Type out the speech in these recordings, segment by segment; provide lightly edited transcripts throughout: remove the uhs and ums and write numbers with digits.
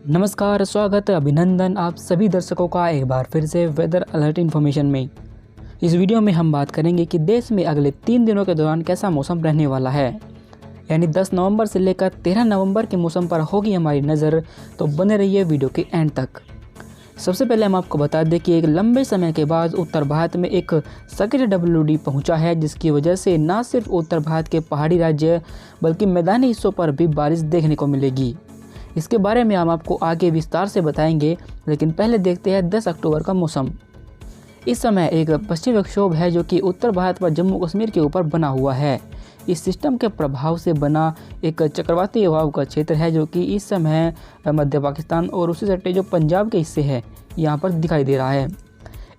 नमस्कार, स्वागत, अभिनंदन आप सभी दर्शकों का एक बार फिर से वेदर अलर्ट इन्फॉर्मेशन में। इस वीडियो में हम बात करेंगे कि देश में अगले 3 दिनों के दौरान कैसा मौसम रहने वाला है। यानी 10 नवंबर से लेकर 13 नवंबर के मौसम पर होगी हमारी नज़र, तो बने रहिए वीडियो के एंड तक। सबसे पहले हम आपको बता दें कि एक लंबे समय के बाद उत्तर भारत में एक सक्रिय WD पहुंचा है, जिसकी वजह से न सिर्फ उत्तर भारत के पहाड़ी राज्य बल्कि मैदानी हिस्सों पर भी बारिश देखने को मिलेगी। इसके बारे में हम आपको आगे विस्तार से बताएंगे, लेकिन पहले देखते हैं 10 अक्टूबर का मौसम। इस समय एक पश्चिमी विक्षोभ है जो कि उत्तर भारत पर जम्मू कश्मीर के ऊपर बना हुआ है। इस सिस्टम के प्रभाव से बना एक चक्रवाती हवाओं का क्षेत्र है जो कि इस समय मध्य पाकिस्तान और उसी सट्टे जो पंजाब के हिस्से है यहाँ पर दिखाई दे रहा है।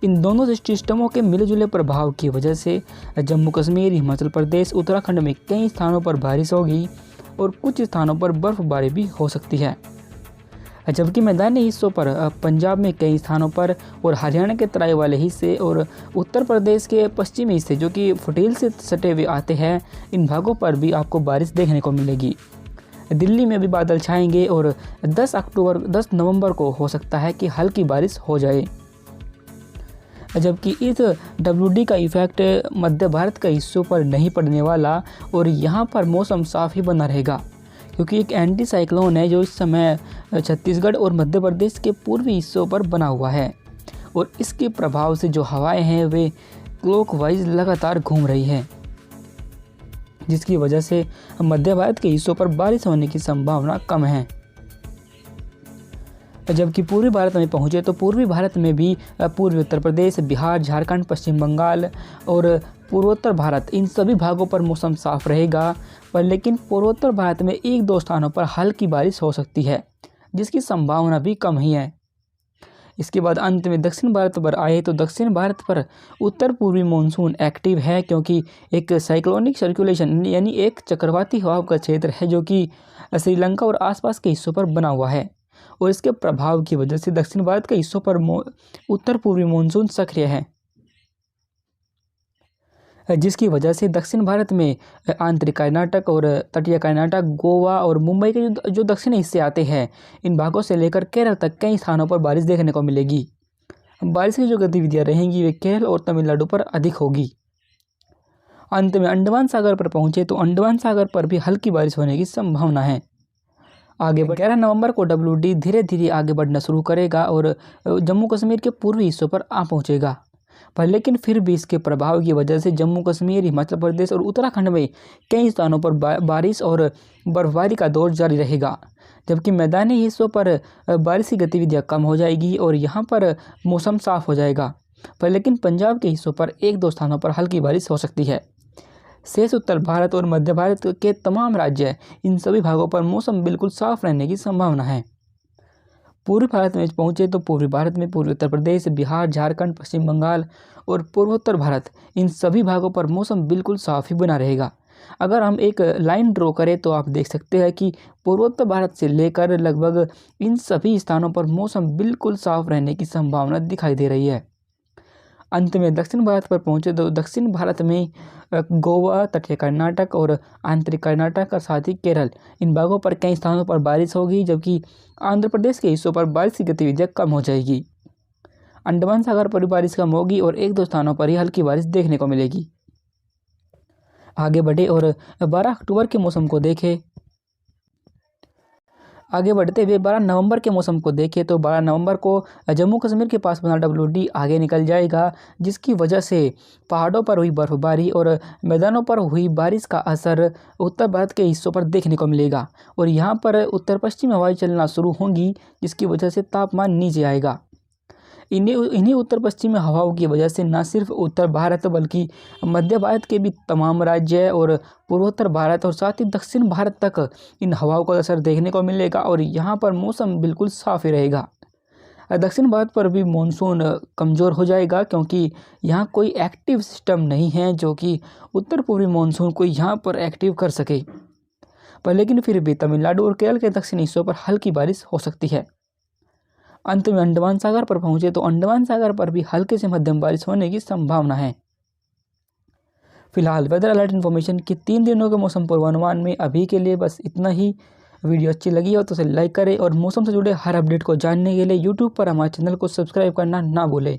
इन दोनों सिस्टमों के मिले-जुले प्रभाव की वजह से जम्मू कश्मीर, हिमाचल प्रदेश, उत्तराखंड में कई स्थानों पर बारिश होगी और कुछ स्थानों पर बर्फबारी भी हो सकती है। जबकि मैदानी हिस्सों पर पंजाब में कई स्थानों पर और हरियाणा के तराई वाले हिस्से और उत्तर प्रदेश के पश्चिमी हिस्से जो कि फुटील से सटे हुए आते हैं, इन भागों पर भी आपको बारिश देखने को मिलेगी। दिल्ली में भी बादल छाएंगे और 10 नवंबर को हो सकता है कि हल्की बारिश हो जाए। जबकि इस WD का इफेक्ट मध्य भारत के हिस्सों पर नहीं पड़ने वाला और यहाँ पर मौसम साफ ही बना रहेगा, क्योंकि एक एंटी साइक्लोन है जो इस समय छत्तीसगढ़ और मध्य प्रदेश के पूर्वी हिस्सों पर बना हुआ है और इसके प्रभाव से जो हवाएं हैं वे क्लॉकवाइज लगातार घूम रही हैं, जिसकी वजह से मध्य भारत के हिस्सों पर बारिश होने की संभावना कम है। जबकि पूर्वी भारत में पहुँचे तो पूर्वी भारत में भी पूर्वी उत्तर प्रदेश, बिहार, झारखंड, पश्चिम बंगाल और पूर्वोत्तर भारत, इन सभी भागों पर मौसम साफ रहेगा, पर लेकिन पूर्वोत्तर भारत में 1-2 स्थानों पर हल्की बारिश हो सकती है, जिसकी संभावना भी कम ही है। इसके बाद अंत में दक्षिण भारत पर आए तो दक्षिण भारत पर उत्तर पूर्वी मानसून एक्टिव है, क्योंकि एक साइक्लोनिक सर्कुलेशन यानी एक चक्रवाती हवाओं का क्षेत्र है जो कि श्रीलंका और आसपास के हिस्सों पर बना हुआ है और इसके प्रभाव की वजह से दक्षिण भारत के हिस्सों पर उत्तर पूर्वी मानसून सक्रिय है, जिसकी वजह से दक्षिण भारत में आंतरिक कर्नाटक और तटीय कर्नाटक, गोवा और मुंबई के जो दक्षिणी हिस्से आते हैं, इन भागों से लेकर केरल तक कई स्थानों पर बारिश देखने को मिलेगी। बारिश की जो गतिविधियां रहेंगी वे केरल और तमिलनाडु पर अधिक होगी। अंत में अंडमान सागर पर पहुंचे तो अंडमान सागर पर भी हल्की बारिश होने की संभावना है। आगे 11 नवंबर को WD धीरे धीरे आगे बढ़ना शुरू करेगा और जम्मू कश्मीर के पूर्वी हिस्सों पर आ पहुंचेगा, पर लेकिन फिर भी इसके प्रभाव की वजह से जम्मू कश्मीर, हिमाचल प्रदेश और उत्तराखंड में कई स्थानों पर बारिश और बर्फबारी का दौर जारी रहेगा। जबकि मैदानी हिस्सों पर बारिश की गतिविधियां कम हो जाएगी और यहाँ पर मौसम साफ हो जाएगा, पर लेकिन पंजाब के हिस्सों पर 1-2 स्थानों पर हल्की बारिश हो सकती है। शेष उत्तर भारत और मध्य भारत के तमाम राज्य, इन सभी भागों पर मौसम बिल्कुल साफ रहने की संभावना है। पूर्वी भारत में पहुंचे तो पूर्वी भारत में पूर्वी उत्तर प्रदेश, बिहार, झारखंड, पश्चिम बंगाल और पूर्वोत्तर भारत, इन सभी भागों पर मौसम बिल्कुल साफ ही बना रहेगा। अगर हम एक लाइन ड्रॉ करें तो आप देख सकते हैं कि पूर्वोत्तर भारत से लेकर लगभग इन सभी स्थानों पर मौसम बिल्कुल साफ रहने की संभावना दिखाई दे रही है। अंत में दक्षिण भारत पर पहुंचे तो दक्षिण भारत में गोवा, तटीय कर्नाटक और आंतरिक कर्नाटक और साथ ही केरल, इन भागों पर कई स्थानों पर बारिश होगी, जबकि आंध्र प्रदेश के हिस्सों पर बारिश की गतिविधियां कम हो जाएगी। अंडमान सागर पर भी बारिश कम होगी और 1-2 स्थानों पर ही हल्की बारिश देखने को मिलेगी। आगे बढ़े और 12 अक्टूबर के मौसम को देखें। आगे बढ़ते हुए 12 नवंबर के मौसम को देखें तो 12 नवंबर को जम्मू कश्मीर के पास बना WD आगे निकल जाएगा, जिसकी वजह से पहाड़ों पर हुई बर्फबारी और मैदानों पर हुई बारिश का असर उत्तर भारत के हिस्सों पर देखने को मिलेगा और यहाँ पर उत्तर पश्चिम हवाएं चलना शुरू होंगी, जिसकी वजह से तापमान नीचे आएगा। इन्हीं उत्तर पश्चिमी हवाओं की वजह से न सिर्फ उत्तर भारत बल्कि मध्य भारत के भी तमाम राज्य और पूर्वोत्तर भारत और साथ ही दक्षिण भारत तक इन हवाओं का असर देखने को मिलेगा और यहाँ पर मौसम बिल्कुल साफ ही रहेगा। दक्षिण भारत पर भी मानसून कमज़ोर हो जाएगा, क्योंकि यहाँ कोई एक्टिव सिस्टम नहीं है जो कि उत्तर पूर्वी मानसून को यहाँ पर एक्टिव कर सके, पर लेकिन फिर भी तमिलनाडु और केरल के दक्षिणी हिस्सों पर हल्की बारिश हो सकती है। अंत में अंडमान सागर पर पहुंचे तो अंडमान सागर पर भी हल्के से मध्यम बारिश होने की संभावना है। फिलहाल वेदर अलर्ट इन्फॉर्मेशन की 3 दिनों के मौसम पूर्वानुमान में अभी के लिए बस इतना ही। वीडियो अच्छी लगी हो तो उसे लाइक करें और मौसम से जुड़े हर अपडेट को जानने के लिए यूट्यूब पर हमारे चैनल को सब्सक्राइब करना ना भूलें।